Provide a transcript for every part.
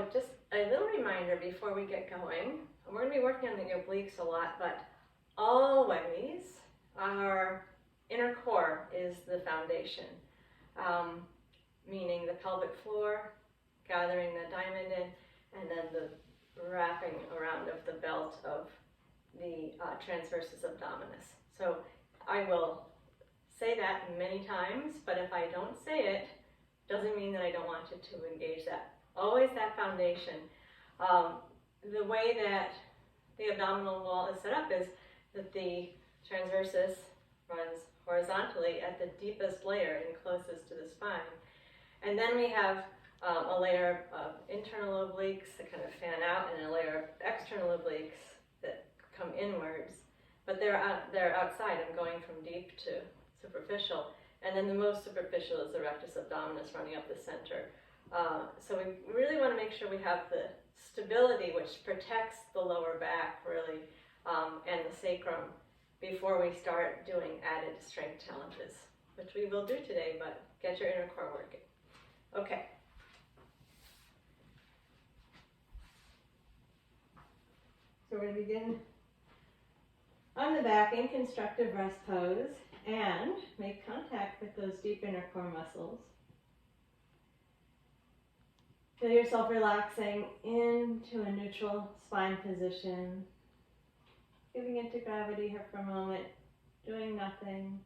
So just a little reminder before we get going, we're going to be working on the obliques a lot, but always our inner core is the foundation, meaning the pelvic floor, gathering the diamond in, and then the wrapping around of the belt of the transversus abdominis. So I will say that many times, but if I don't say it, doesn't mean that I don't want you to engage that. Always that foundation. The way that the abdominal wall is set up is that the transversus runs horizontally at the deepest layer and closest to the spine. And then we have a layer of internal obliques that kind of fan out, and a layer of external obliques that come inwards. But they're outside. I'm going from deep to superficial. And then the most superficial is the rectus abdominis running up the center. So we really want to make sure we have the stability which protects the lower back really and the sacrum before we start doing added strength challenges, which we will do today, but get your inner core working. Okay. So we're going to begin on the back in constructive rest pose and make contact with those deep inner core muscles. Feel yourself relaxing into a neutral spine position, giving into gravity here for a moment, doing nothing.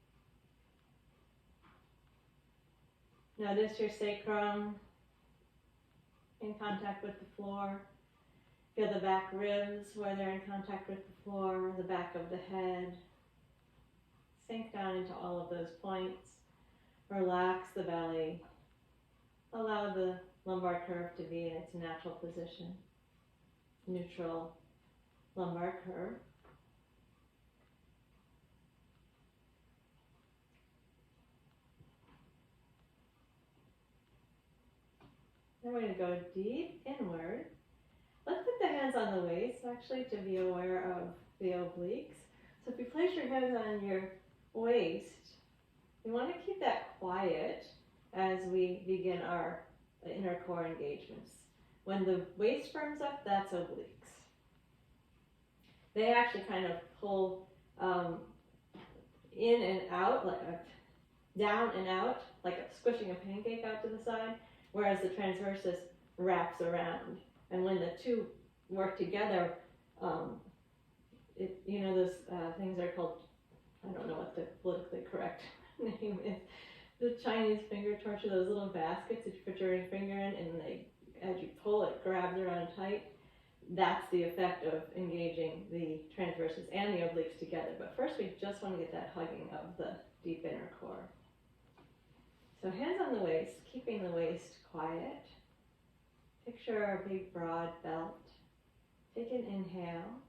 Notice your sacrum in contact with the floor. Feel the back ribs where they're in contact with the floor, the back of the head. Sink down into all of those points. Relax the belly. Allow the lumbar curve to be in its natural position. Neutral lumbar curve. Then we're going to go deep inward. Let's put the hands on the waist, actually, to be aware of the obliques. So if you place your hands on your waist, you want to keep that quiet as we begin our inner core engagements. When the waist firms up, that's obliques. They actually kind of pull in and out, like down and out, like squishing a pancake out to the side, whereas the transversus wraps around. And when the two work together, those things are called, I don't know what the politically correct name is, the Chinese finger torture, those little baskets that you put your ring finger in, and as you pull, it grabs around tight. That's the effect of engaging the transversus and the obliques together. But first, we just want to get that hugging of the deep inner core. So hands on the waist, keeping the waist quiet. Picture a big broad belt. Take an inhale.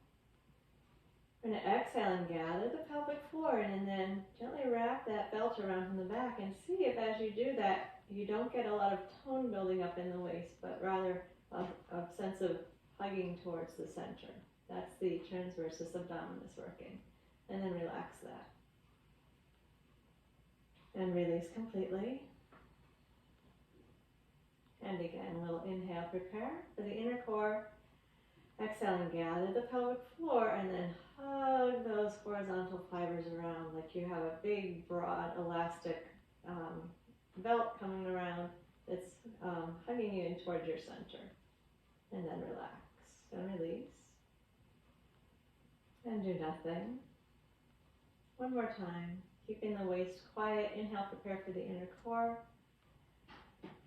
We're going to exhale and gather the pelvic floor in, and then gently wrap that belt around from the back, and see if as you do that you don't get a lot of tone building up in the waist, but rather a sense of hugging towards the center. That's the transversus abdominis working. And then relax that. And release completely. And again, we'll inhale, prepare for the inner core. Exhale and gather the pelvic floor, and then hug those horizontal fibers around like you have a big, broad, elastic belt coming around that's hugging you in towards your center. And then relax and release. And do nothing. One more time, keeping the waist quiet. Inhale, prepare for the inner core.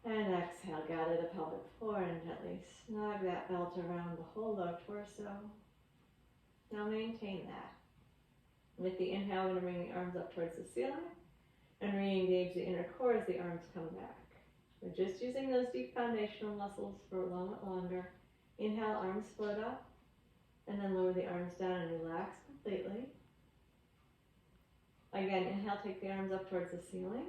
And exhale, gather the pelvic floor and gently snug that belt around the whole low torso. Now maintain that. With the inhale, we're going to bring the arms up towards the ceiling and re-engage the inner core as the arms come back. We're just using those deep foundational muscles for a moment longer. Inhale, arms float up, and then lower the arms down and relax completely. Again, inhale, take the arms up towards the ceiling.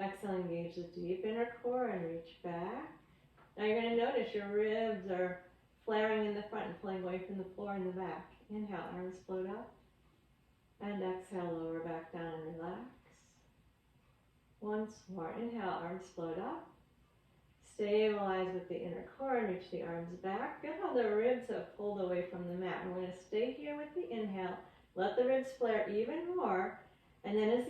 Exhale, engage the deep inner core and reach back. Now you're going to notice your ribs are flaring in the front and pulling away from the floor in the back. Inhale, arms float up. And exhale, lower back down and relax. Once more. Inhale, arms float up. Stabilize with the inner core and reach the arms back. Feel how the ribs have pulled away from the mat. We're going to stay here with the inhale. Let the ribs flare even more. And then as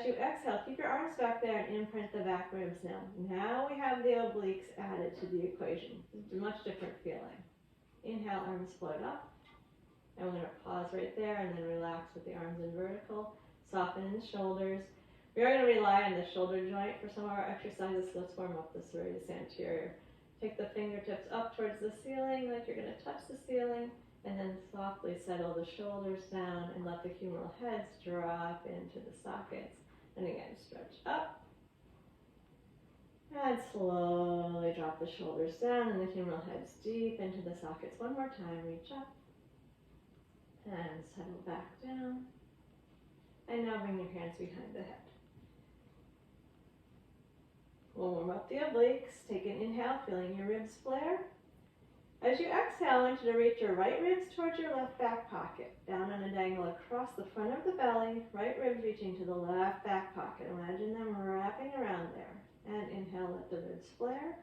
you exhale, keep your arms back there and imprint the back ribs now. Now we have the obliques added to the equation. It's a much different feeling. Inhale, arms float up. And we're going to pause right there and then relax with the arms in vertical. Soften in the shoulders. We are going to rely on the shoulder joint for some of our exercises, so let's warm up the serratus anterior. Take the fingertips up towards the ceiling like you're going to touch the ceiling, and then softly settle the shoulders down and let the humeral heads drop into the sockets. And again, stretch up. And slowly drop the shoulders down and the humeral heads deep into the sockets. One more time, reach up. And settle back down. And now bring your hands behind the head. We'll warm up the obliques. Take an inhale, feeling your ribs flare. As you exhale, I want you to reach your right ribs towards your left back pocket. Down on a diagonal across the front of the belly. Right ribs reaching to the left back pocket. Imagine them wrapping around there. And inhale, let the ribs flare.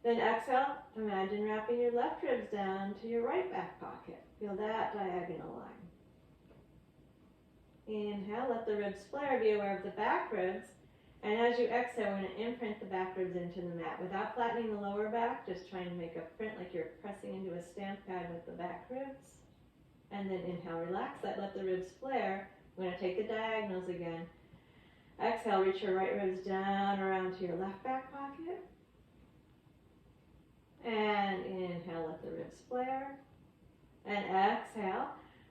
Then exhale, imagine wrapping your left ribs down to your right back pocket. Feel that diagonal line. Inhale, let the ribs flare. Be aware of the back ribs. And as you exhale, we're going to imprint the back ribs into the mat. Without flattening the lower back, just trying to make a print like you're pressing into a stamp pad with the back ribs. And then inhale, relax that, let the ribs flare. We're going to take the diagonals again. Exhale, reach your right ribs down around to your left back pocket. And inhale, let the ribs flare. And exhale,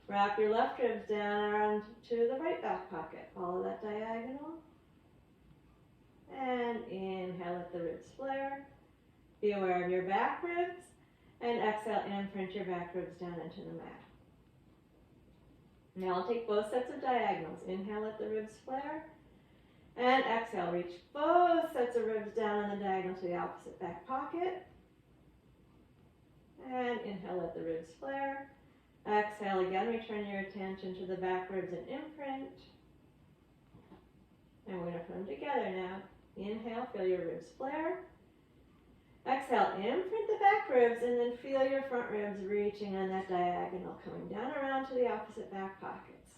wrap your left ribs down around to the right back pocket. Follow that diagonal. And inhale, let the ribs flare. Be aware of your back ribs. And exhale, imprint your back ribs down into the mat. Now I'll take both sets of diagonals. Inhale, let the ribs flare. And exhale, reach both sets of ribs down on the diagonal to the opposite back pocket. And inhale, let the ribs flare. Exhale again, return your attention to the back ribs and imprint. And we're going to put them together now. Inhale, feel your ribs flare. Exhale, imprint the back ribs and then feel your front ribs reaching on that diagonal, coming down around to the opposite back pockets.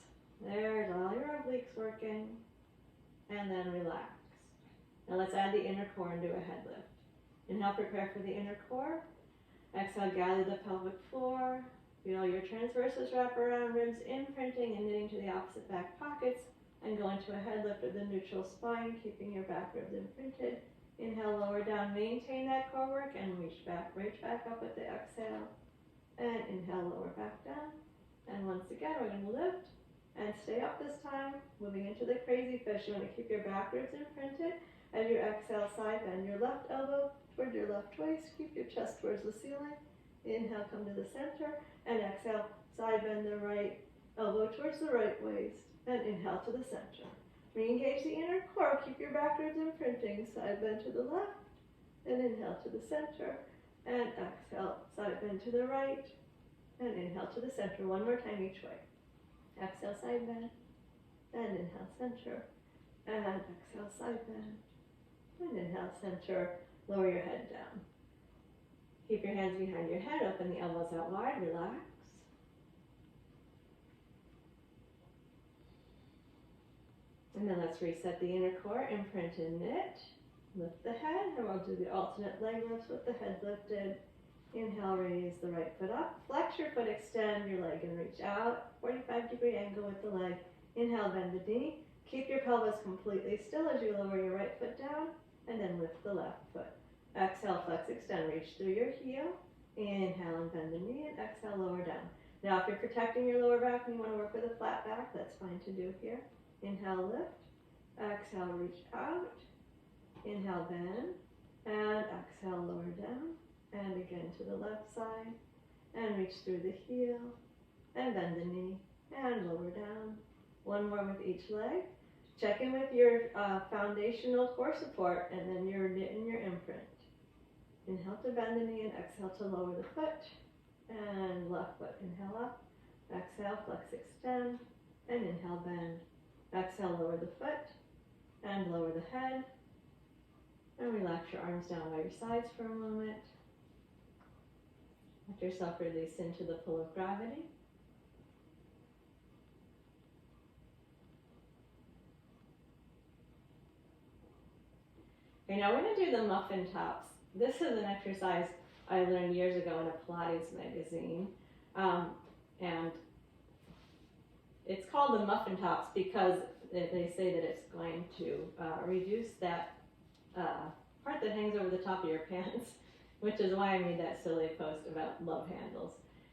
There's all your obliques working. And then relax. Now let's add the inner core and do a head lift. Inhale, prepare for the inner core. Exhale, gather the pelvic floor. Feel your transverses wrap around ribs, imprinting and knitting to the opposite back pockets. And go into a head lift of the neutral spine, keeping your back ribs imprinted. Inhale, lower down, maintain that core work, and reach back up with the exhale. And inhale, lower back down. And once again, we're going to lift and stay up this time. Moving into the crazy fish, you want to keep your back ribs imprinted. As you exhale, side bend your left elbow toward your left waist. Keep your chest towards the ceiling. Inhale, come to the center. And exhale, side bend the right elbow towards the right waist. And inhale to the center. Re-engage the inner core. Keep your back ribs imprinting. Side bend to the left. And inhale to the center. And exhale, side bend to the right. And inhale to the center. One more time each way. Exhale, side bend. And inhale, center. And exhale, side bend. And inhale, center. Lower your head down. Keep your hands behind your head. Open the elbows out wide. Relax. And then let's reset the inner core, imprint and knit. Lift the head, and we'll do the alternate leg lifts with the head lifted. Inhale, raise the right foot up. Flex your foot, extend your leg and reach out. 45-degree angle with the leg. Inhale, bend the knee. Keep your pelvis completely still as you lower your right foot down, and then lift the left foot. Exhale, flex, extend, reach through your heel. Inhale and bend the knee, and exhale, lower down. Now, if you're protecting your lower back and you want to work with a flat back, that's fine to do here. Inhale, lift. Exhale, reach out. Inhale, bend. And exhale, lower down. And again to the left side. And reach through the heel. And bend the knee. And lower down. One more with each leg. Check in with your foundational core support, and then your knit and your imprint. Inhale to bend the knee and exhale to lower the foot. And left foot, inhale up. Exhale, flex, extend. And inhale, bend. Exhale, lower the foot. And lower the head. And relax your arms down by your sides for a moment. Let yourself release into the pull of gravity. Okay, now we're going to do the muffin tops. This is an exercise I learned years ago in a Pilates magazine. And it's called the muffin tops because they say that it's going to reduce that part that hangs over the top of your pants, which is why I made that silly post about love handles.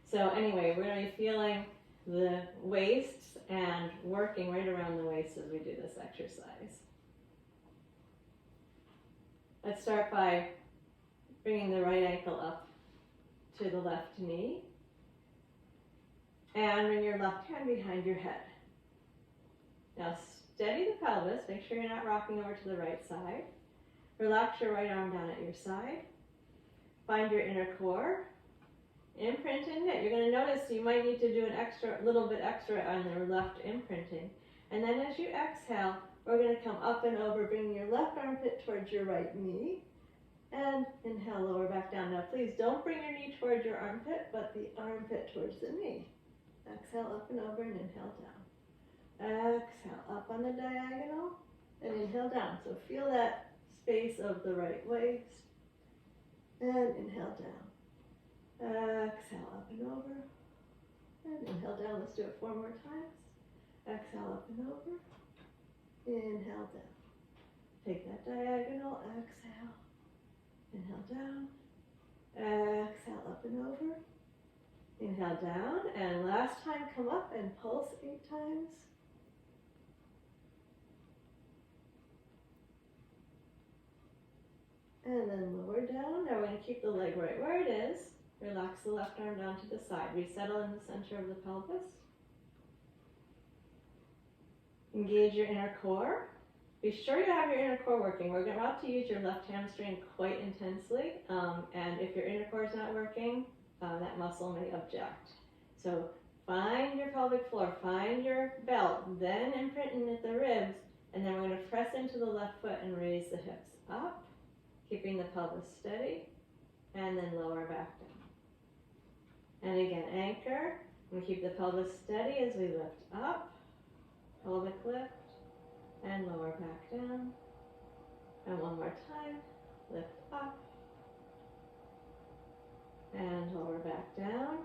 So anyway, we're going to be feeling the waists and working right around the waist as we do this exercise. Let's start by bringing the right ankle up to the left knee and bring your left hand behind your head. Now steady the pelvis, make sure you're not rocking over to the right side. Relax your right arm down at your side. Find your inner core. Imprint in it. You're going to notice you might need to do a little bit extra on your left imprinting. And then as you exhale, we're going to come up and over, bringing your left armpit towards your right knee. And inhale, lower back down. Now please don't bring your knee towards your armpit, but the armpit towards the knee. Exhale up and over and inhale down. Exhale up on the diagonal and inhale down. So feel that space of the right waist. And inhale down. Exhale up and over. And inhale down. Let's do it 4 more times. Exhale up and over. Inhale down. Take that diagonal. Exhale. Inhale down. Exhale up and over. Inhale down. And last time, come up and pulse 8 times. And then lower down. Now we're going to keep the leg right where it is. Relax the left arm down to the side. Resettle in the center of the pelvis. Engage your inner core. Be sure you have your inner core working. We're about to use your left hamstring quite intensely. And if your inner core is not working, that muscle may object. So find your pelvic floor, find your belt, then imprint in at the ribs, and then we're going to press into the left foot and raise the hips up, keeping the pelvis steady, and then lower back down. And again, anchor, and keep the pelvis steady as we lift up, pelvic lift, and lower back down. And one more time, lift up, and lower back down.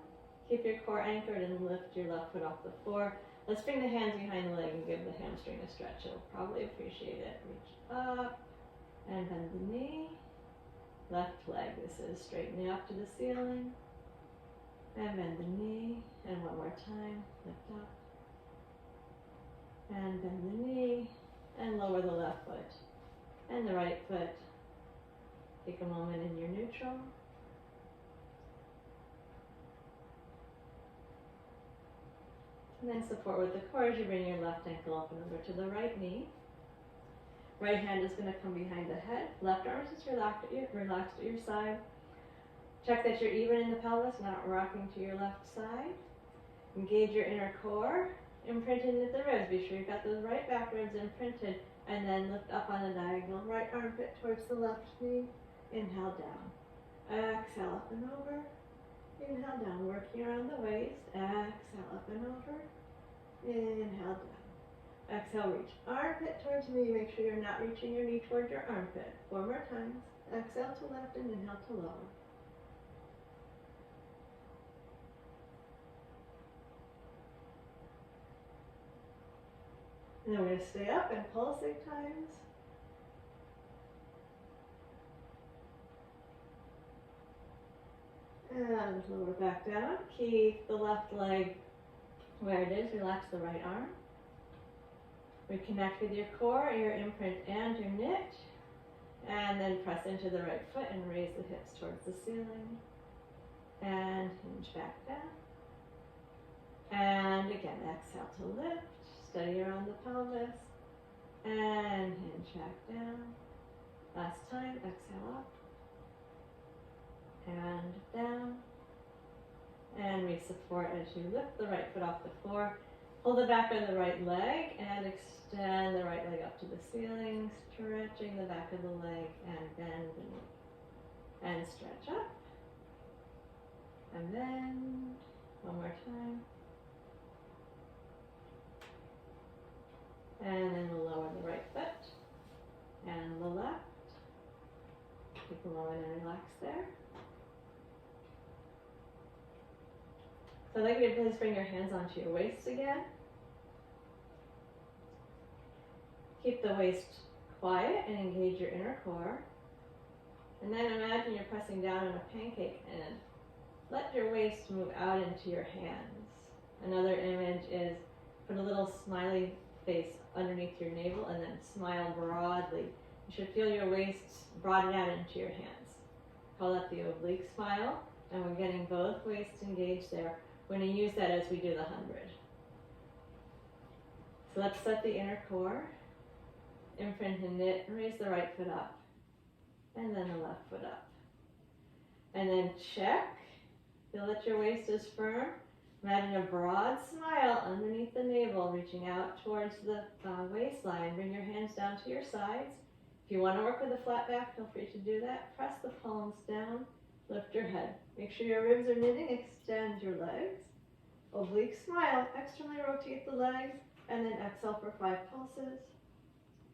Keep your core anchored and lift your left foot off the floor. Let's bring the hands behind the leg and give the hamstring a stretch. You'll probably appreciate it. Reach up and bend the knee. Left leg, this is straightening up to the ceiling. And bend the knee. And one more time, lift up. And bend the knee. And lower the left foot. And the right foot. Take a moment in your neutral. And then support with the core as you bring your left ankle up and over to the right knee. Right hand is going to come behind the head. Left arm is relaxed at your side. Check that you're even in the pelvis, not rocking to your left side. Engage your inner core. Imprint into the ribs. Be sure you've got those right back ribs imprinted. And then lift up on the diagonal. Right armpit towards the left knee. Inhale down. Exhale up and over. Inhale down, working around the waist. Exhale up and over. Inhale down. Exhale, reach armpit towards knee. Make sure you're not reaching your knee towards your armpit. 4 more times. Exhale to left and inhale to lower. And then we're going to stay up and pulse 8 times. And lower back down. Keep the left leg where it is. Relax the right arm. Reconnect with your core, your imprint, and your knit. And then press into the right foot and raise the hips towards the ceiling. And hinge back down. And again, exhale to lift. Steady around the pelvis. And hinge back down. Last time, exhale up. And down. And re-support as you lift the right foot off the floor. Pull the back of the right leg and extend the right leg up to the ceiling, stretching the back of the leg and bend and stretch up. And bend. One more time. And then we'll lower the right foot and the left. Take a moment and relax there. So I'd like you to please bring your hands onto your waist again. Keep the waist quiet and engage your inner core. And then imagine you're pressing down on a pancake and let your waist move out into your hands. Another image is put a little smiley face underneath your navel and then smile broadly. You should feel your waist broaden out into your hands. Call that the oblique smile, and we're getting both waists engaged there. We're going to use that as we do the 100. So let's set the inner core. Imprint and knit, raise the right foot up, and then the left foot up. And then check. Feel that your waist is firm. Imagine a broad smile underneath the navel, reaching out towards the waistline. Bring your hands down to your sides. If you want to work with a flat back, feel free to do that. Press the palms down, lift your head. Make sure your ribs are knitting, extend your legs. Oblique smile, externally rotate the legs, and then exhale for 5 pulses,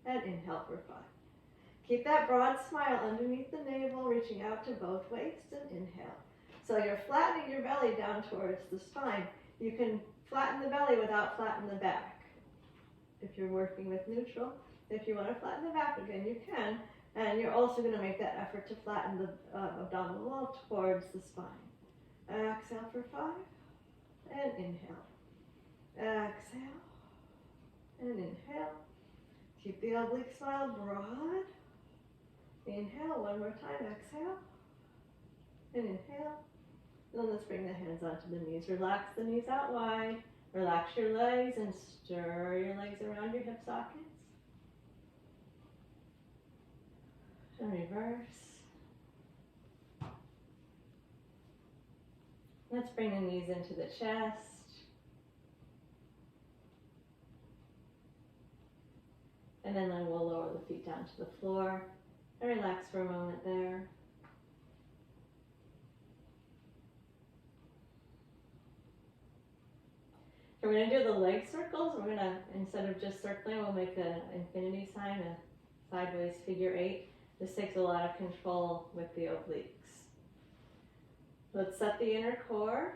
and inhale for 5. Keep that broad smile underneath the navel, reaching out to both waists, and inhale. So you're flattening your belly down towards the spine. You can flatten the belly without flattening the back. If you're working with neutral, if you want to flatten the back again, you can. And you're also going to make that effort to flatten the abdominal wall towards the spine. Exhale for 5, and inhale. Exhale, and inhale. Keep the oblique smile broad. Inhale, one more time, exhale, and inhale. Then let's bring the hands onto the knees. Relax the knees out wide. Relax your legs and stir your legs around your hip sockets. And reverse. Let's bring the knees into the chest. And then we'll lower the feet down to the floor and relax for a moment there. We're going to do the leg circles. We're going to, instead of just circling, we'll make an infinity sign, a sideways figure 8. This takes a lot of control with the obliques. Let's set the inner core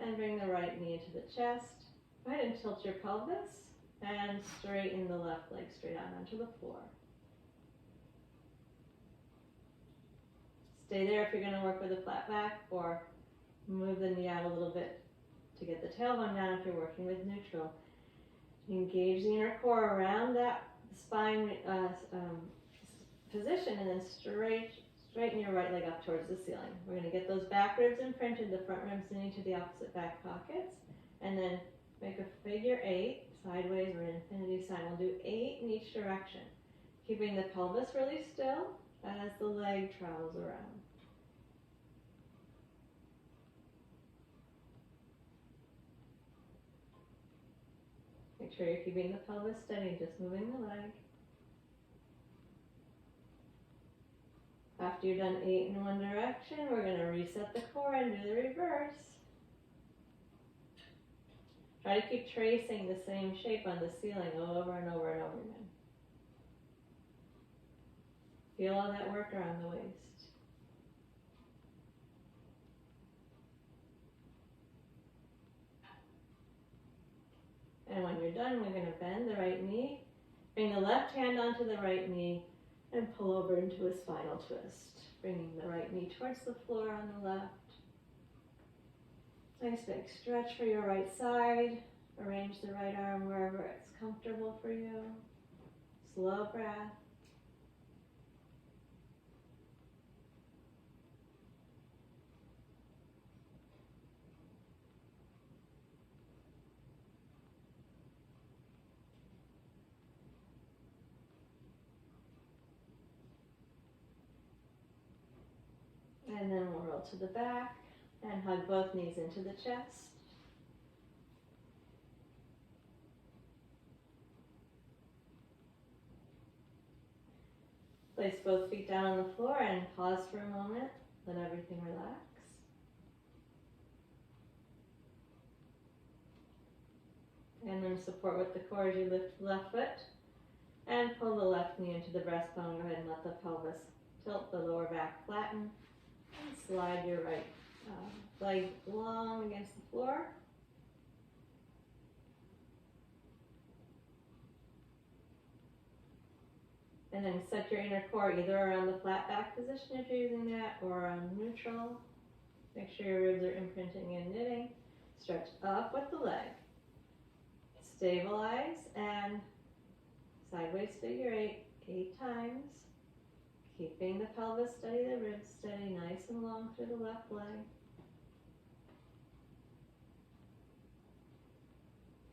and bring the right knee into the chest. Go ahead and tilt your pelvis and straighten the left leg straight out onto the floor. Stay there if you're going to work with a flat back, or move the knee out a little bit to get the tailbone down if you're working with neutral. Engage the inner core around that spine position, and then straighten your right leg up towards the ceiling. We're going to get those back ribs imprinted, the front ribs knee to the opposite back pockets, and then make a figure 8 sideways or an infinity sign. We'll do 8 in each direction, keeping the pelvis really still as the leg travels around. Make sure you're keeping the pelvis steady, just moving the leg. After you've done 8 in one direction, we're going to reset the core and do the reverse. Try to keep tracing the same shape on the ceiling over and over and over again. Feel all that work around the waist. And when you're done, we're going to bend the right knee, bring the left hand onto the right knee, and pull over into a spinal twist, bringing the right knee towards the floor on the left. Nice big stretch for your right side. Arrange the right arm wherever it's comfortable for you. Slow breath. And then we'll roll to the back and hug both knees into the chest. Place both feet down on the floor and pause for a moment. Let everything relax. And then support with the core as you lift the left foot. And pull the left knee into the breastbone. Go ahead and let the pelvis tilt, the lower back flatten. And slide your right leg long against the floor. And then set your inner core either around the flat back position if you're using that, or around neutral. Make sure your ribs are imprinting and knitting. Stretch up with the leg. Stabilize and sideways figure 8 times. Keeping the pelvis steady, the ribs steady, nice and long through the left leg.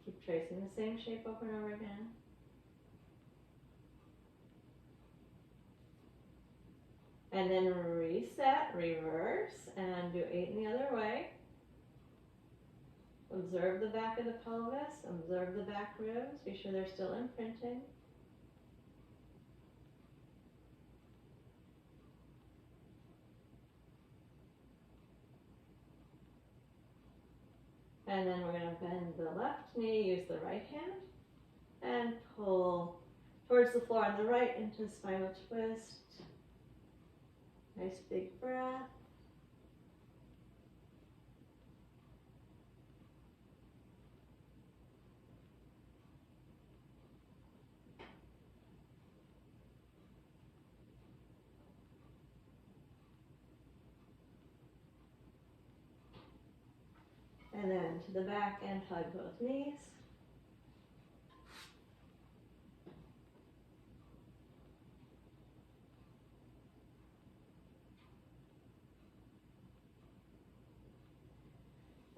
Keep tracing the same shape over and over again. And then reset, reverse, and do 8 in the other way. Observe the back of the pelvis, observe the back ribs, be sure they're still imprinting. And then we're going to bend the left knee, use the right hand, and pull towards the floor on the right into spinal twist. Nice big breath. And then to the back and hug both knees.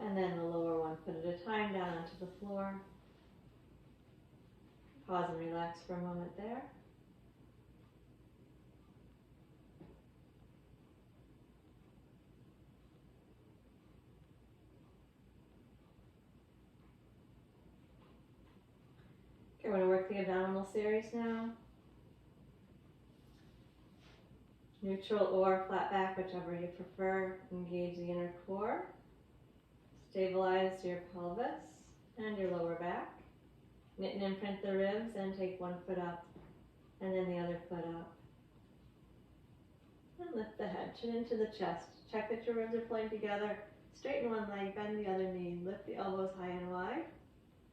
And then the lower one foot at a time down onto the floor. Pause and relax for a moment there. Okay, we're going to work the abdominal series now. Neutral or flat back, whichever you prefer. Engage the inner core. Stabilize your pelvis and your lower back. Knit and imprint the ribs and take one foot up and then the other foot up. And lift the head, chin into the chest. Check that your ribs are pulling together. Straighten one leg, bend the other knee. Lift the elbows high and wide.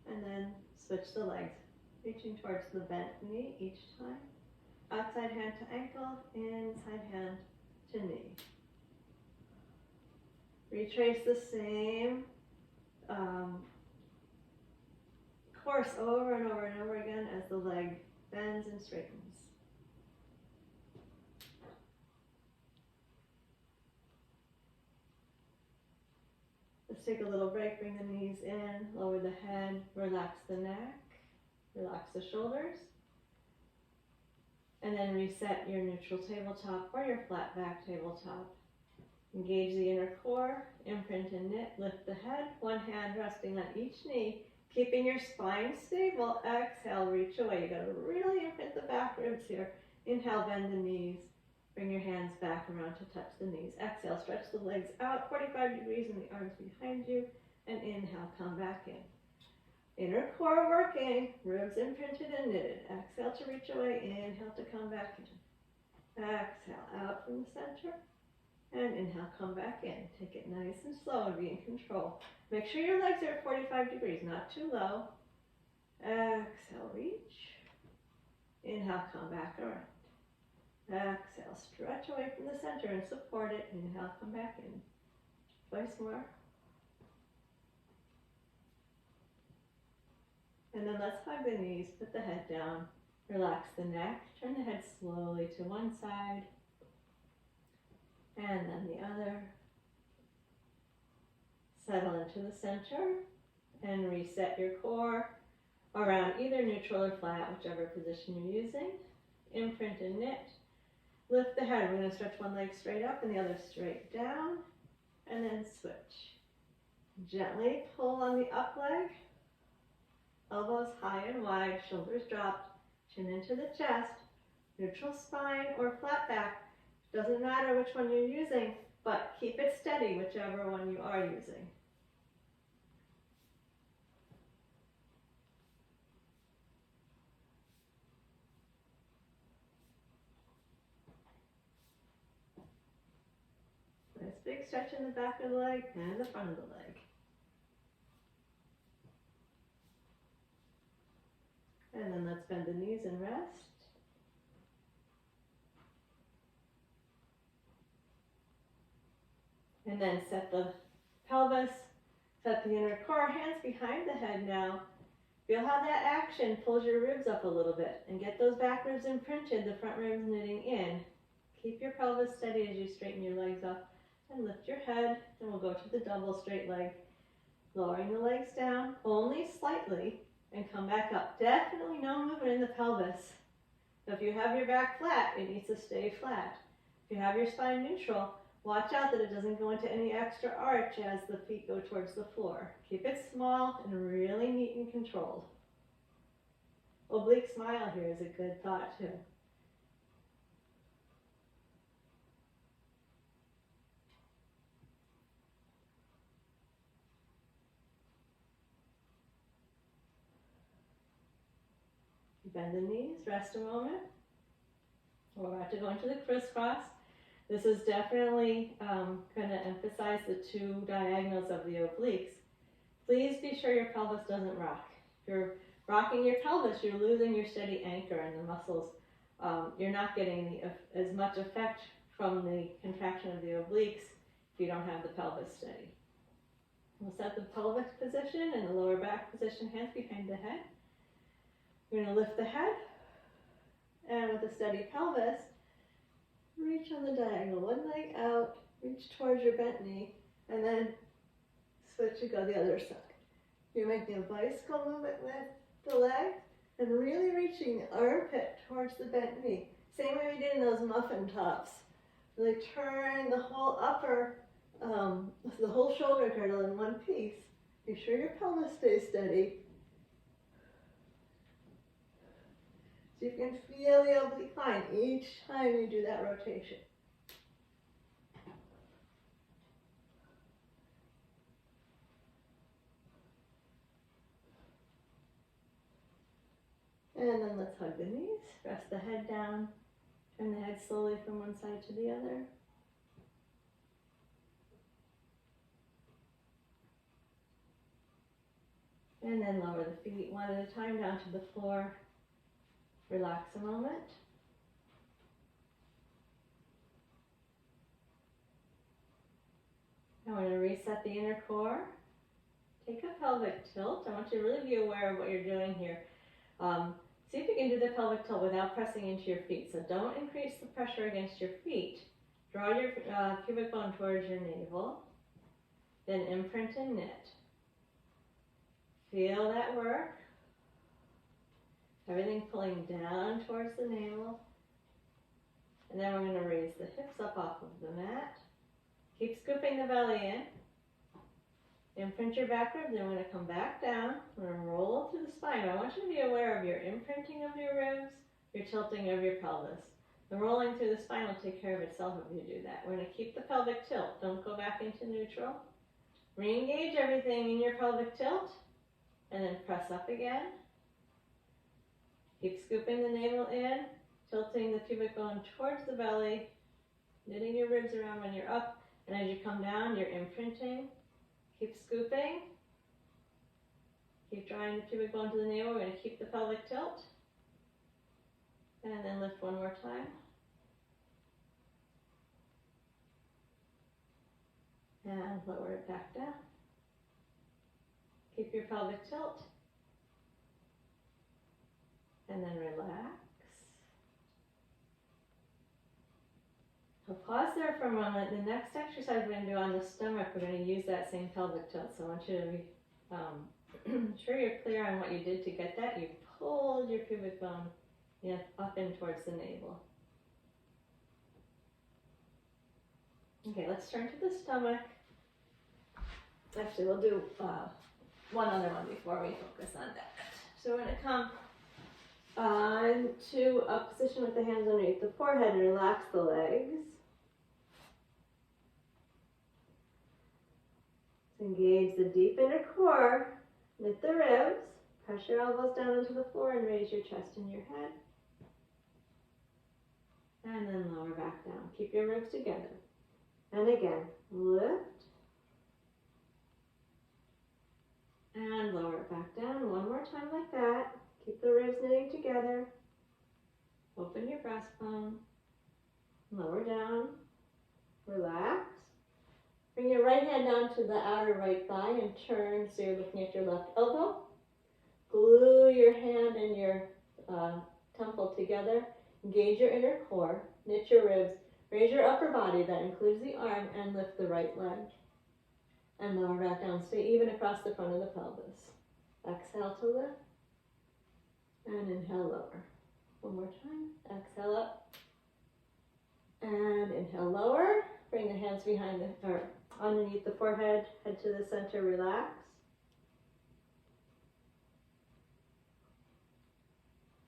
And then switch the legs, reaching towards the bent knee each time. Outside hand to ankle, inside hand to knee. Retrace the same course over and over and over again as the leg bends and straightens. Let's take a little break, bring the knees in, lower the head, relax the neck, relax the shoulders. And then reset your neutral tabletop or your flat back tabletop. Engage the inner core, imprint and knit, lift the head, one hand resting on each knee, keeping your spine stable. Exhale, reach away. You gotta really imprint the back ribs here. Inhale, bend the knees. Bring your hands back around to touch the knees. Exhale, stretch the legs out 45 degrees and the arms behind you. And inhale, come back in. Inner core working, ribs imprinted and knitted. Exhale to reach away, inhale to come back in. Exhale, out from the center. And inhale, come back in. Take it nice and slow and be in control. Make sure your legs are at 45 degrees, not too low. Exhale, reach. Inhale, come back around. Exhale, stretch away from the center and support it. Inhale, come back in. Twice more. And then let's hug the knees, put the head down, relax the neck, turn the head slowly to one side, and then the other. Settle into the center and reset your core around either neutral or flat, whichever position you're using. Imprint and knit. Lift the head. We're going to stretch one leg straight up and the other straight down, and then switch. Gently pull on the up leg. Elbows high and wide, shoulders dropped, chin into the chest. neutral spine or flat back. Doesn't matter which one you're using, but keep it steady, whichever one you are using. Nice big stretch in the back of the leg and the front of the leg. And then let's bend the knees and rest. And then set the pelvis, set the inner core, hands behind the head now. Feel how that action pulls your ribs up a little bit and get those back ribs imprinted, the front ribs knitting in. Keep your pelvis steady as you straighten your legs up and lift your head, and we'll go to the double straight leg. Lowering the legs down only slightly and come back up. Definitely no movement in the pelvis. So if you have your back flat, it needs to stay flat. If you have your spine neutral, watch out that it doesn't go into any extra arch as the feet go towards the floor. Keep it small and really neat and controlled. Oblique smile here is a good thought too. Bend the knees, rest a moment. We're about to go into the crisscross. This is definitely going to emphasize the two diagonals of the obliques. Please be sure your pelvis doesn't rock. If you're rocking your pelvis, you're losing your steady anchor in the muscles. You're not getting as much effect from the contraction of the obliques if you don't have the pelvis steady. We'll set the pelvic position and the lower back position, hands behind the head. We're going to lift the head, and with a steady pelvis, reach on the diagonal, one leg out, reach towards your bent knee, and then switch and go the other side. You're making a bicycle movement with the leg, and really reaching the armpit towards the bent knee. Same way we did in those muffin tops. Really turn the whole upper, the whole shoulder girdle in one piece. Be sure your pelvis stays steady. So you can feel the oblique line each time you do that rotation. And then let's hug the knees, rest the head down, turn the head slowly from one side to the other. And then lower the feet one at a time down to the floor. Relax a moment. Now we're going to reset the inner core. Take a pelvic tilt. I want you to really be aware of what you're doing here. See if you can do the pelvic tilt without pressing into your feet. So don't increase the pressure against your feet. Draw your pubic bone towards your navel. Then imprint and knit. Feel that work. Everything pulling down towards the navel. And then we're going to raise the hips up off of the mat. Keep scooping the belly in. Imprint your back ribs, then we're going to come back down. We're going to roll through the spine. I want you to be aware of your imprinting of your ribs, your tilting of your pelvis. The rolling through the spine will take care of itself if you do that. We're going to keep the pelvic tilt. Don't go back into neutral. Re-engage everything in your pelvic tilt, and then press up again. Keep scooping the navel in, tilting the pubic bone towards the belly, knitting your ribs around when you're up, and as you come down, you're imprinting. Keep scooping. Keep drawing the pubic bone to the navel. We're going to keep the pelvic tilt. And then lift one more time. And lower it back down. Keep your pelvic tilt. And then relax. So pause there for a moment. The next exercise we're going to do on the stomach, we're going to use that same pelvic tilt. So I want you to be sure you're clear on what you did to get that. You pulled your pubic bone up in towards the navel. Okay, let's turn to the stomach. Actually, we'll do one other one before we focus on that. So we're going to come into a position with the hands underneath the forehead and relax the legs. Engage the deep inner core, knit the ribs, press your elbows down into the floor and raise your chest and your head. And then lower back down. Keep your ribs together. And again, lift. And lower it back down. One more time like that. Keep the ribs knitting together. Open your breastbone. Lower down. Relax. Bring your right hand down to the outer right thigh and turn so you're looking at your left elbow. Glue your hand and your temple together. Engage your inner core. Knit your ribs. Raise your upper body, that includes the arm, and lift the right leg. And lower back down. Stay even across the front of the pelvis. Exhale to lift. And inhale, lower. One more time. Exhale up. And inhale, lower. Bring the hands behind or underneath the forehead. Head to the center. Relax.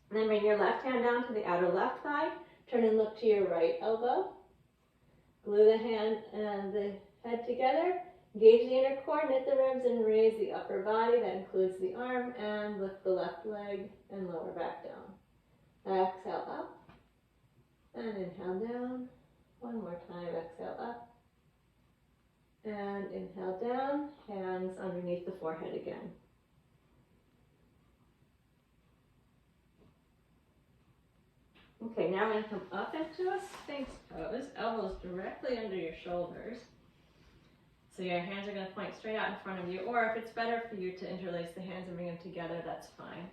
And then bring your left hand down to the outer left thigh. Turn and look to your right elbow. Glue the hand and the head together. Engage the inner core, knit the ribs, and raise the upper body. That includes the arm. And lift the left leg and lower back down. Exhale up. And inhale down. One more time. Exhale up. And inhale down. Hands underneath the forehead again. Okay, now we're going to come up into a Sphinx pose, elbows directly under your shoulders. So your hands are going to point straight out in front of you, or if it's better for you to interlace the hands and bring them together, that's fine.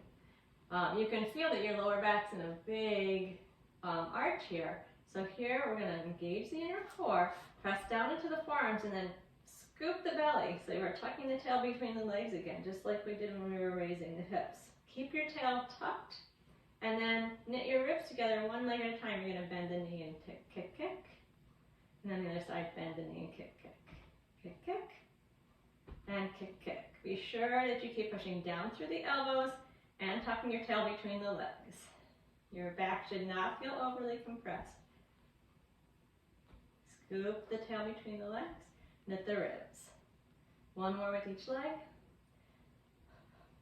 You can feel that your lower back's in a big arch here. So here we're going to engage the inner core, press down into the forearms, and then scoop the belly. So you're tucking the tail between the legs again, just like we did when we were raising the hips. Keep your tail tucked. And then knit your ribs together one leg at a time. You're going to bend the knee and kick, kick, kick. And then the other side, bend the knee and kick, kick, kick, kick, and kick, kick. Be sure that you keep pushing down through the elbows and tucking your tail between the legs. Your back should not feel overly compressed. Scoop the tail between the legs, knit the ribs. One more with each leg.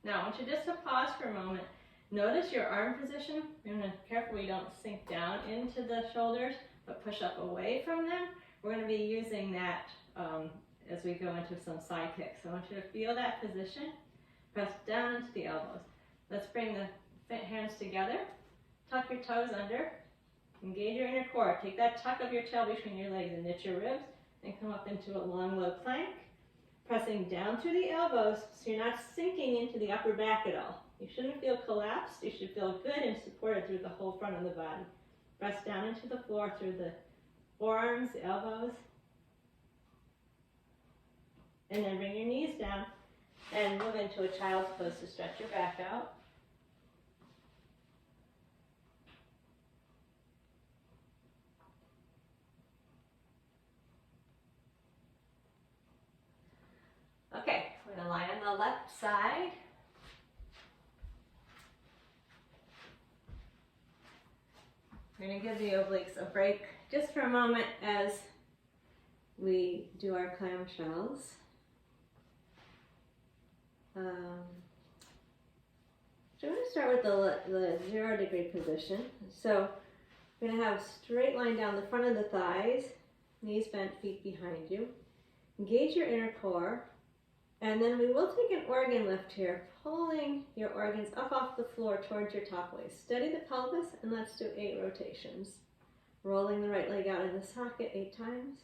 Now I want you just to pause for a moment. Notice your arm position. You're going to be careful you don't sink down into the shoulders, but push up away from them. We're going to be using that as we go into some side kicks. So I want you to feel that position. Press down into the elbows. Let's bring the hands together. Tuck your toes under. Engage your inner core. Take that tuck of your tail between your legs and knit your ribs. And come up into a long, low plank. Pressing down through the elbows so you're not sinking into the upper back at all. You shouldn't feel collapsed. You should feel good and supported through the whole front of the body. Press down into the floor through the forearms, the elbows. And then bring your knees down and move into a child's pose to stretch your back out. Okay, we're going to lie on the left side. We're going to give the obliques a break just for a moment as we do our clamshells. So I'm going to start with the 0 degree position. So we're going to have a straight line down the front of the thighs, knees bent, feet behind you. Engage your inner core. And then we will take an organ lift here, pulling your organs up off the floor towards your top waist. Steady the pelvis, and let's do 8 rotations. Rolling the right leg out of the socket 8 times.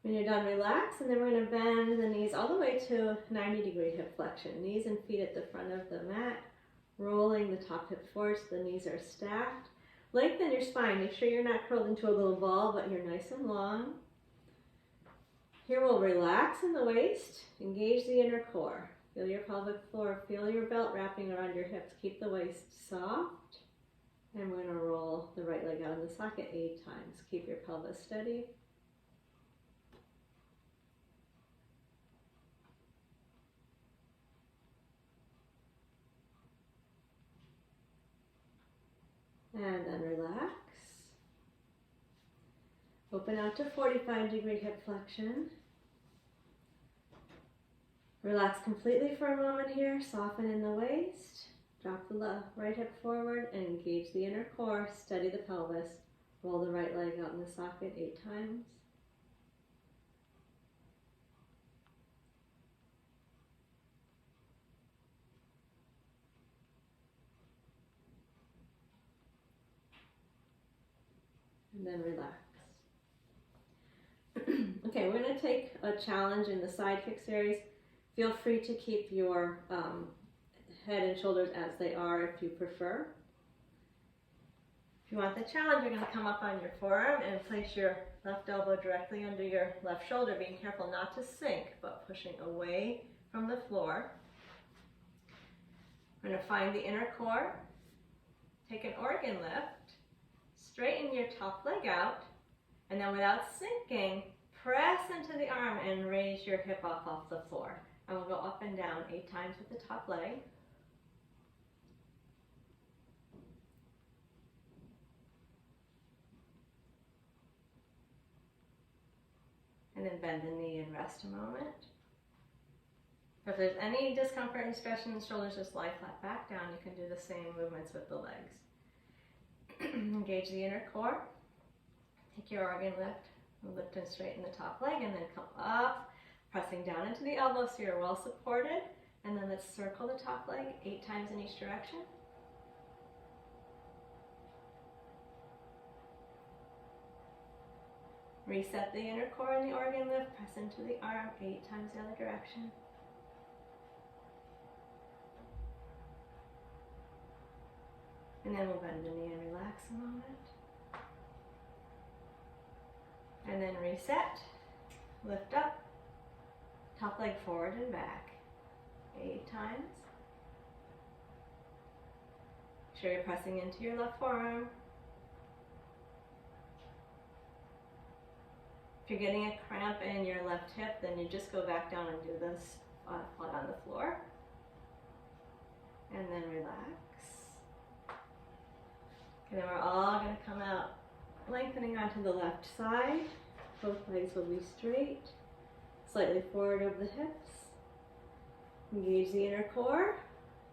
When you're done, relax, and then we're going to bend the knees all the way to 90-degree hip flexion. Knees and feet at the front of the mat. Rolling the top hip forward so the knees are stacked. Lengthen your spine. Make sure you're not curled into a little ball, but you're nice and long. Here we'll relax in the waist. Engage the inner core. Feel your pelvic floor. Feel your belt wrapping around your hips. Keep the waist soft. And we're going to roll the right leg out in the socket 8 times. Keep your pelvis steady. And then relax. Open out to 45-degree hip flexion. Relax completely for a moment here. Soften in the waist. Drop the right hip forward and engage the inner core. Steady the pelvis. Roll the right leg out in the socket 8 times. And then relax. Okay, we're going to take a challenge in the side kick series. Feel free to keep your head and shoulders as they are if you prefer. If you want the challenge, you're going to come up on your forearm and place your left elbow directly under your left shoulder, being careful not to sink, but pushing away from the floor. We're going to find the inner core, take an organ lift, straighten your top leg out, and then without sinking, press into the arm and raise your hip off the floor. And we'll go up and down 8 times with the top leg. And then bend the knee and rest a moment. If there's any discomfort and stretch in the shoulders, just lie flat back down. You can do the same movements with the legs. Engage the inner core. Take your organ lift and straighten the top leg, and then come up, pressing down into the elbow so you're well supported. And then let's circle the top leg 8 times in each direction. Reset the inner core in the organ lift, press into the arm 8 times the other direction. And then we'll bend the knee and relax a moment. And then reset, lift up, top leg forward and back 8 times. Make sure you're pressing into your left forearm. If you're getting a cramp in your left hip, then you just go back down and do this flat on the floor. And then relax. And then we're all going to come out, lengthening onto the left side. Both legs will be straight. Slightly forward over the hips. Engage the inner core.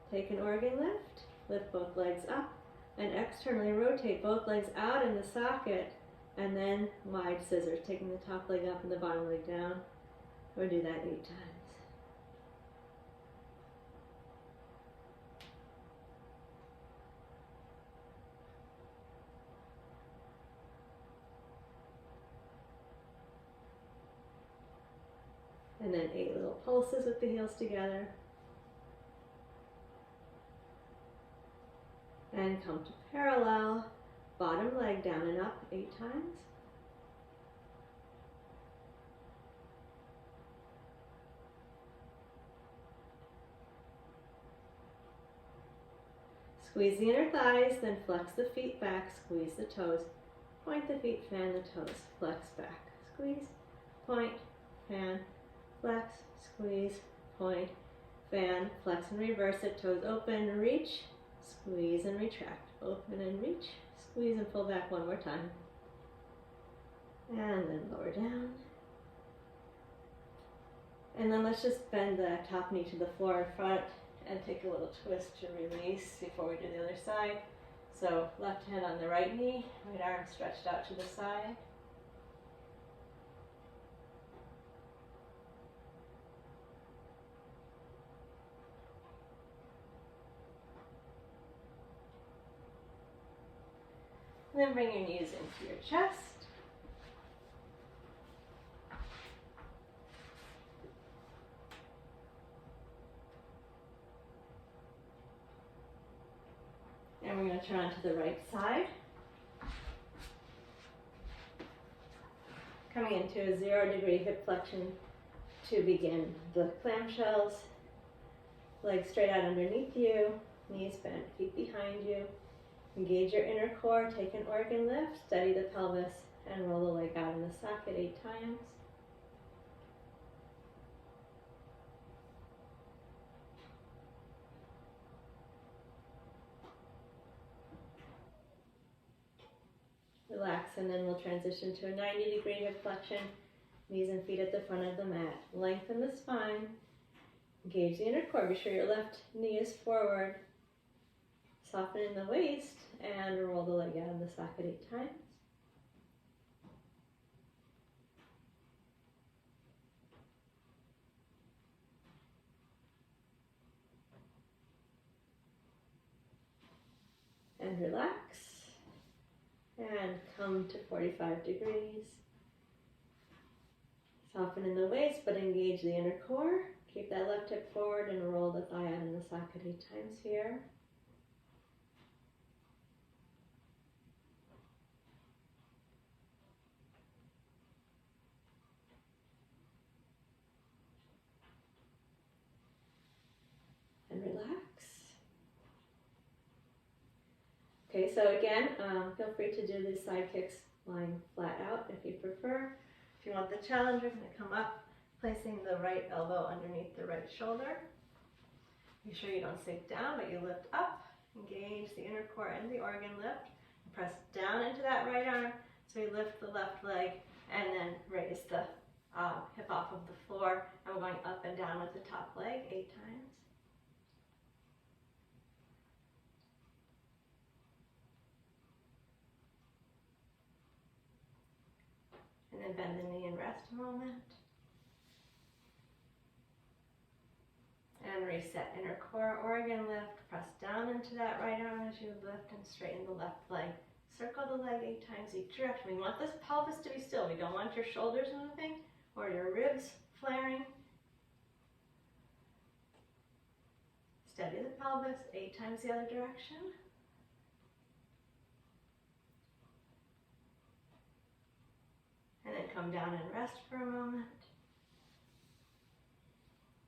Take an organ lift. Lift both legs up. And externally rotate both legs out in the socket. And then wide scissors, taking the top leg up and the bottom leg down. We'll do that 8 times. And then 8 little pulses with the heels together. And come to parallel. Bottom leg down and up 8 times. Squeeze the inner thighs, then flex the feet back, squeeze the toes. Point the feet, fan the toes, flex back. Squeeze, point, fan, flex, squeeze, point, fan, flex and reverse it. Toes open, reach, squeeze and retract. Open and reach. Squeeze and pull back one more time. And then lower down. And then let's just bend the top knee to the floor in front and take a little twist to release before we do the other side. So left hand on the right knee, right arm stretched out to the side. And then bring your knees into your chest. And we're going to turn onto the right side. Coming into a 0-degree hip flexion to begin the clamshells. Legs straight out underneath you, knees bent, feet behind you. Engage your inner core, take an organ lift, steady the pelvis, and roll the leg out in the socket 8 times. Relax, and then we'll transition to a 90-degree hip flexion, knees and feet at the front of the mat. Lengthen the spine, engage the inner core, be sure your left knee is forward. Soften in the waist, and roll the leg out in the socket 8 times. And relax. And come to 45 degrees. Soften in the waist, but engage the inner core. Keep that left hip forward and roll the thigh out in the socket 8 times here. And relax. Okay, so again, feel free to do these side kicks lying flat out if you prefer. If you want the challenge, you're going to come up, placing the right elbow underneath the right shoulder. Make sure you don't sink down, but you lift up, engage the inner core and the organ lift. Press down into that right arm, so you lift the left leg and then raise the hip off of the floor. And we're going up and down with the top leg 8 times. And then bend the knee and rest a moment. And reset inner core, organ lift. Press down into that right arm as you lift and straighten the left leg. Circle the leg 8 times each direction. We want this pelvis to be still. We don't want your shoulders moving or your ribs flaring. Steady the pelvis 8 times the other direction. And then come down and rest for a moment.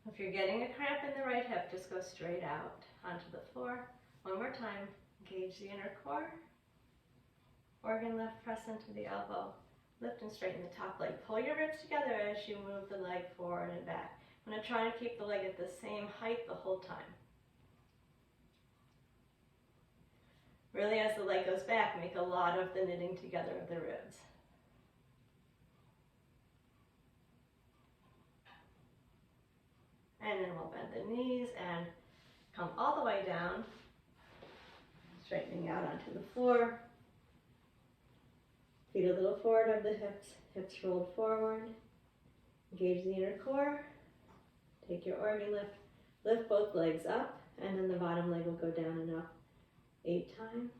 If you're getting a cramp in the right hip, just go straight out onto the floor. One more time, engage the inner core. Organ lift, press into the elbow. Lift and straighten the top leg. Pull your ribs together as you move the leg forward and back. I'm going to try to keep the leg at the same height the whole time. Really, as the leg goes back, make a lot of the knitting together of the ribs. And then we'll bend the knees and come all the way down, straightening out onto the floor. Feet a little forward of the hips, hips rolled forward. Engage the inner core. Take your organ lift, lift both legs up, and then the bottom leg will go down and up 8 times.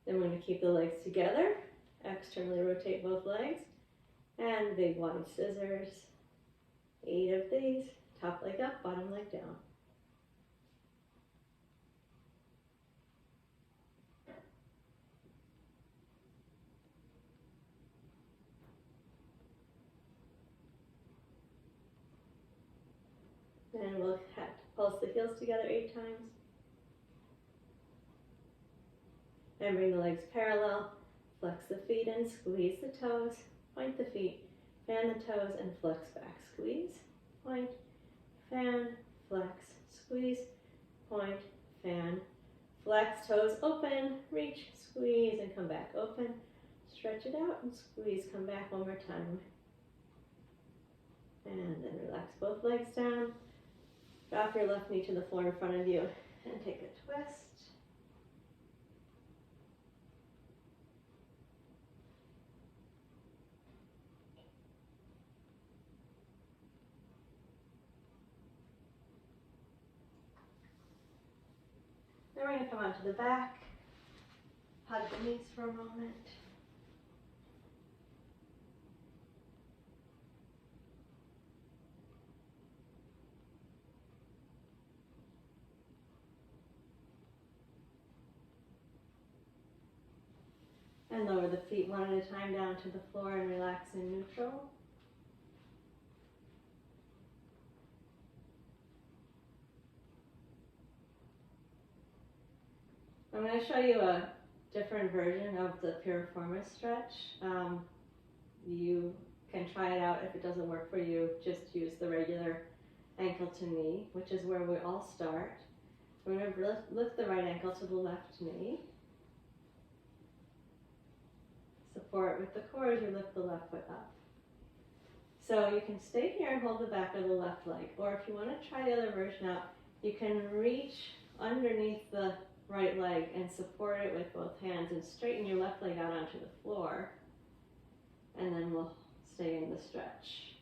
Then we're going to keep the legs together, externally rotate both legs, and big wide scissors. 8 of these, top leg up, bottom leg down. And we'll pulse the heels together 8 times. And bring the legs parallel, flex the feet and squeeze the toes, point the feet, fan the toes and flex back, squeeze, point, fan, flex, squeeze, point, fan, flex, toes open, reach, squeeze and come back, open, stretch it out and squeeze, come back one more time. And then relax both legs down, drop your left knee to the floor in front of you and take a twist. Then we're going to come onto the back, hug the knees for a moment. And lower the feet one at a time down to the floor and relax in neutral. I'm going to show you a different version of the piriformis stretch. You can try it out. If it doesn't work for you, just use the regular ankle to knee, which is where we all start. We're going to lift the right ankle to the left knee. Support with the core as you lift the left foot up. So you can stay here and hold the back of the left leg, or if you want to try the other version out, you can reach underneath the right leg and support it with both hands and straighten your left leg out onto the floor, and then we'll stay in the stretch.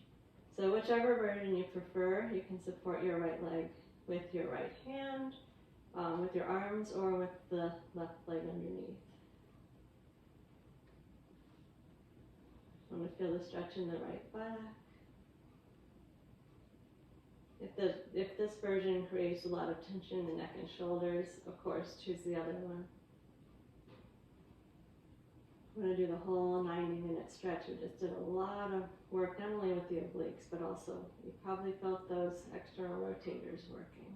So whichever version you prefer, you can support your right leg with your right hand, with your arms, or with the left leg underneath. I'm going to feel the stretch in the right buttock. If this version creates a lot of tension in the neck and shoulders, of course, choose the other one. I'm going to do the whole 90-minute stretch. We just did a lot of work, not only with the obliques, but also you probably felt those external rotators working.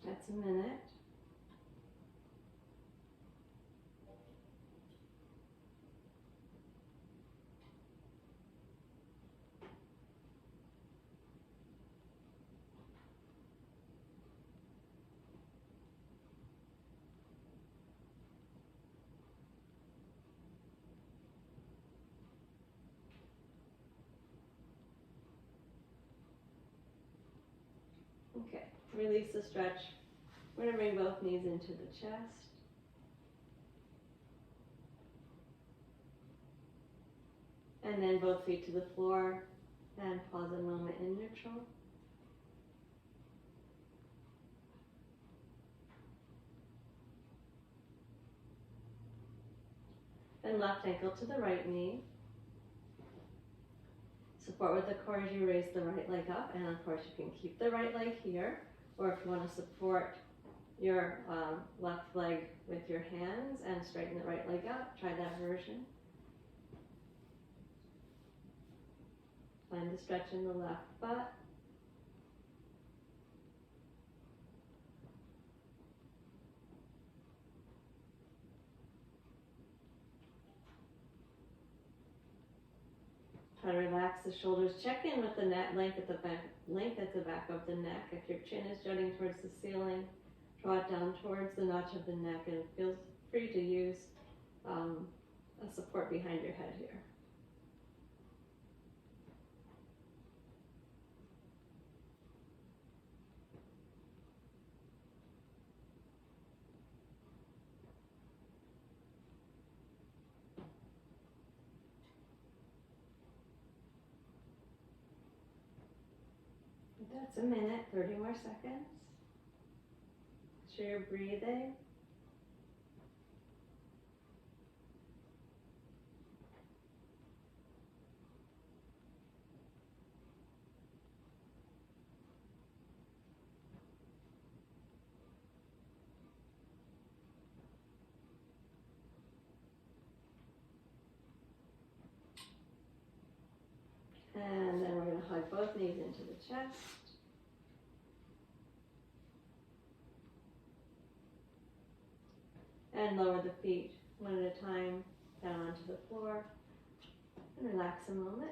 That's a minute. Okay, release the stretch. We're going to bring both knees into the chest. And then both feet to the floor, and pause a moment in neutral. Then left ankle to the right knee. Support with the core as you raise the right leg up, and of course you can keep the right leg here, or if you want to support your left leg with your hands and straighten the right leg out, try that version. Find the stretch in the left butt. Try to relax the shoulders. Check in with the neck length at the back of the neck. If your chin is jutting towards the ceiling, draw it down towards the notch of the neck, and feel free to use a support behind your head here. That's a minute, 30 more seconds. Make sure you're breathing. And then we're going to hug both knees into the chest. And lower the feet one at a time down onto the floor. And relax a moment.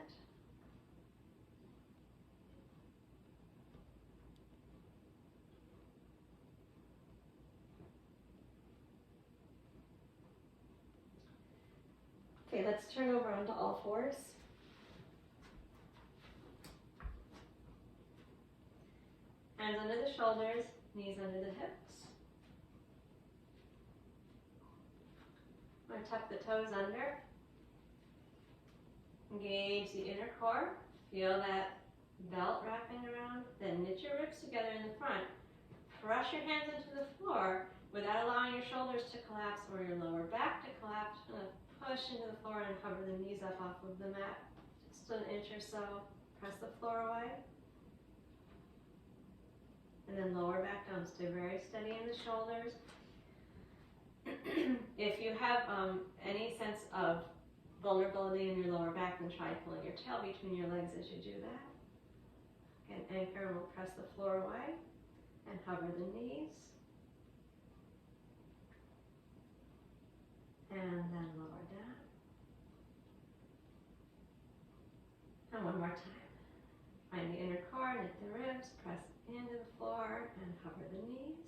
Okay, let's turn over onto all fours. Hands under the shoulders, knees under the hips. I'm going to tuck the toes under. Engage the inner core. Feel that belt wrapping around. Then knit your ribs together in the front. Press your hands into the floor without allowing your shoulders to collapse or your lower back to collapse. Push into the floor and hover the knees up off of the mat. Just an inch or so. Press the floor away. And then lower back down. Stay very steady in the shoulders. If you have any sense of vulnerability in your lower back, then try pulling your tail between your legs as you do that. Again, anchor, and we'll press the floor away and hover the knees. And then lower down. And one more time. Find the inner core, knit the ribs, press into the floor, and hover the knees.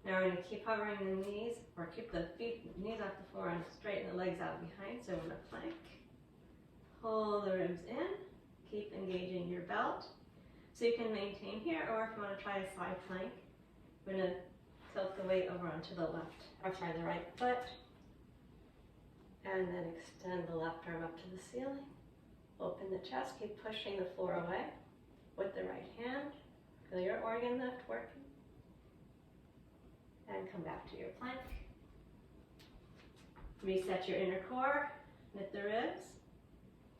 Now we're going to keep hovering the knees, or keep the knees off the floor and straighten the legs out behind, so we're going to plank. Pull the ribs in, keep engaging your belt. So you can maintain here, or if you want to try a side plank, we're going to tilt the weight over onto the left, or sorry, the right foot. And then extend the left arm up to the ceiling. Open the chest, keep pushing the floor away with the right hand. Feel your organ lift working. And come back to your plank. Reset your inner core, knit the ribs.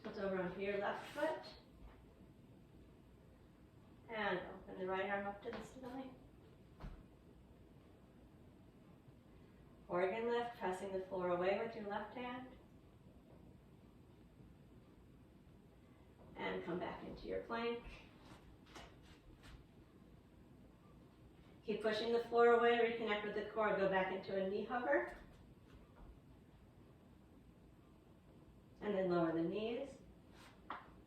Tilt over onto your left foot. And open the right arm up to the ceiling. Organ lift, pressing the floor away with your left hand. And come back into your plank. Keep pushing the floor away, reconnect with the core, go back into a knee hover. And then lower the knees.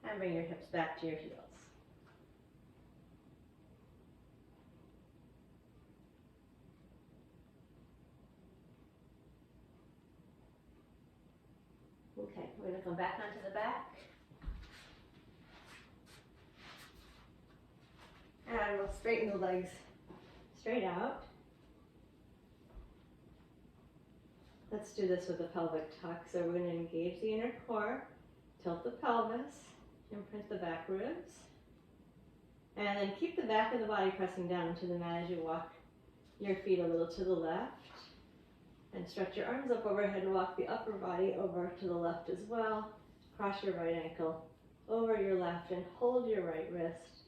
And bring your hips back to your heels. Okay, we're going to come back onto the back. And we'll straighten the legs straight out. Let's do this with a pelvic tuck. So we're going to engage the inner core, tilt the pelvis, imprint the back ribs, and then keep the back of the body pressing down into the mat as you walk your feet a little to the left. And stretch your arms up overhead and walk the upper body over to the left as well. Cross your right ankle over your left and hold your right wrist.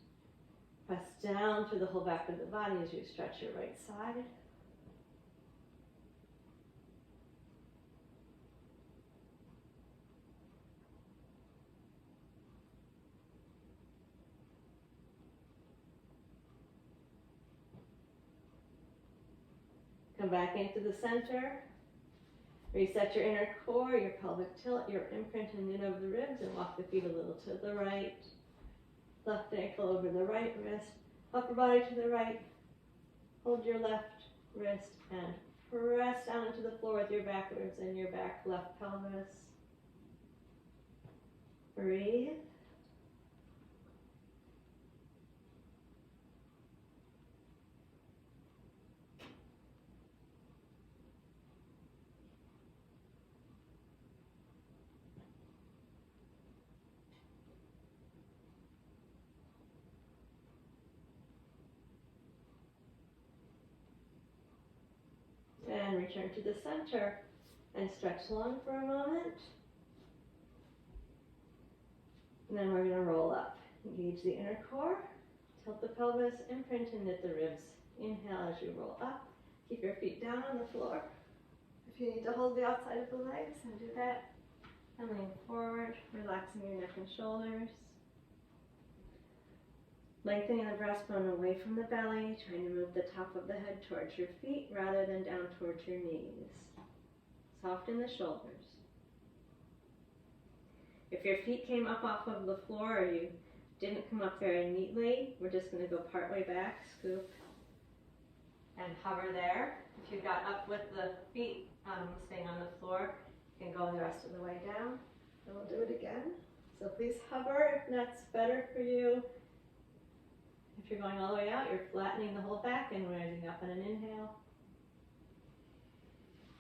Press down through the whole back of the body as you stretch your right side. Come back into the center. Reset your inner core, your pelvic tilt, your imprint and knit over the ribs, and walk the feet a little to the right. Left ankle over the right wrist, upper body to the right. Hold your left wrist and press down into the floor with your back ribs and your back left pelvis. Breathe. And return to the center and stretch long for a moment. And then we're going to roll up. Engage the inner core, tilt the pelvis, imprint and knit the ribs. Inhale as you roll up. Keep your feet down on the floor. If you need to hold the outside of the legs, then do that. And lean forward, relaxing your neck and shoulders. Lengthening the breastbone away from the belly, trying to move the top of the head towards your feet rather than down towards your knees. Soften the shoulders. If your feet came up off of the floor or you didn't come up very neatly, we're just going to go part way back, scoop, and hover there. If you got up with the feet staying on the floor, you can go the rest of the way down. And we'll do it again. So please hover if that's better for you. If you're going all the way out, you're flattening the whole back and rising up on an inhale.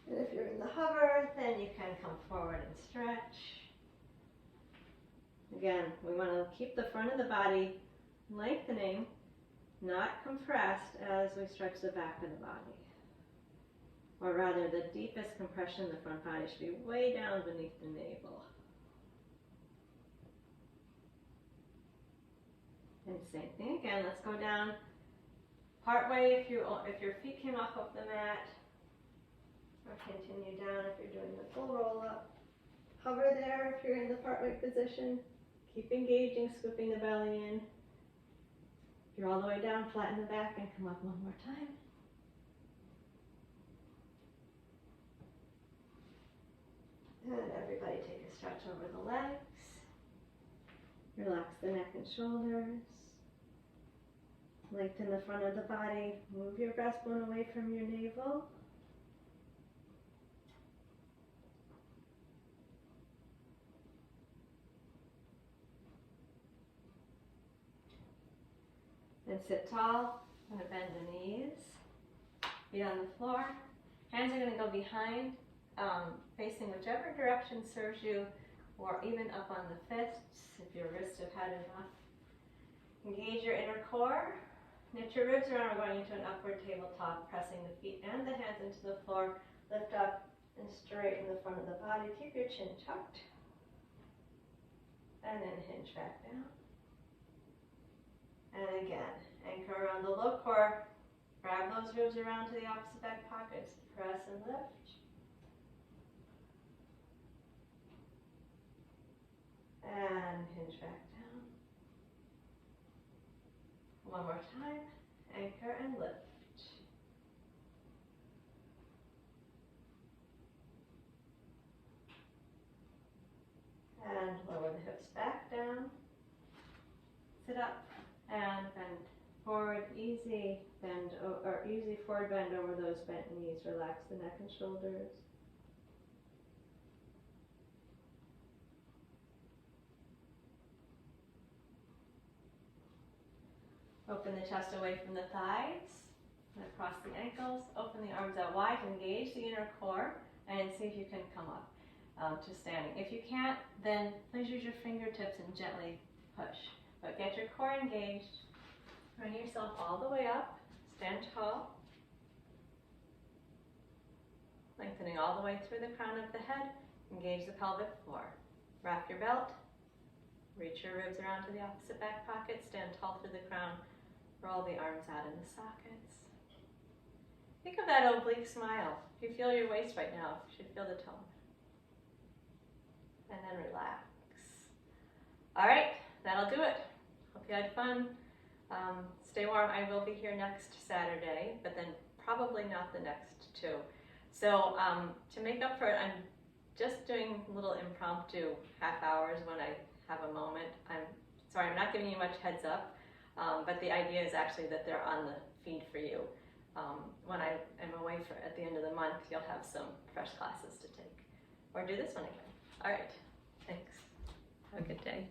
And if you're in the hover, then you can come forward and stretch. Again, we want to keep the front of the body lengthening, not compressed as we stretch the back of the body. Or rather, the deepest compression in the front body should be way down beneath the navel. And same thing again, let's go down part way if your feet came off of the mat. Or continue down if you're doing the full roll up. Hover there if you're in the part-right position. Keep engaging, scooping the belly in. If you're all the way down, flatten the back and come up one more time. And everybody take a stretch over the legs. Relax the neck and shoulders. Lengthen the front of the body. Move your breastbone away from your navel. And sit tall. I'm going to bend the knees. Feet on the floor. Hands are going to go behind, facing whichever direction serves you, or even up on the fists if your wrists have had enough. Engage your inner core. Knit your ribs around. We're going into an upward tabletop, pressing the feet and the hands into the floor. Lift up and straighten the front of the body. Keep your chin tucked. And then hinge back down. And again, anchor around the low core. Grab those ribs around to the opposite back pockets. Press and lift. And hinge back down. One more time. Anchor and lift. And lower the hips back down. Sit up and bend forward. Easy bend or easy forward bend over those bent knees. Relax the neck and shoulders. Open the chest away from the thighs and across the ankles. Open the arms out wide. Engage the inner core and see if you can come up to standing. If you can't, then please use your fingertips and gently push. But get your core engaged. Bring yourself all the way up. Stand tall. Lengthening all the way through the crown of the head. Engage the pelvic floor. Wrap your belt. Reach your ribs around to the opposite back pocket. Stand tall through the crown. Roll the arms out in the sockets. Think of that oblique smile. If you feel your waist right now, you should feel the tone. And then relax. All right, that'll do it. Hope you had fun. Stay warm. I will be here next Saturday, but then probably not the next two. So to make up for it, I'm just doing little impromptu half hours when I have a moment. I'm sorry, I'm not giving you much heads up, but the idea is actually that they're on the feed for you. When I am away at the end of the month, you'll have some fresh classes to take. Or do this one again. All right, thanks. Have a good day.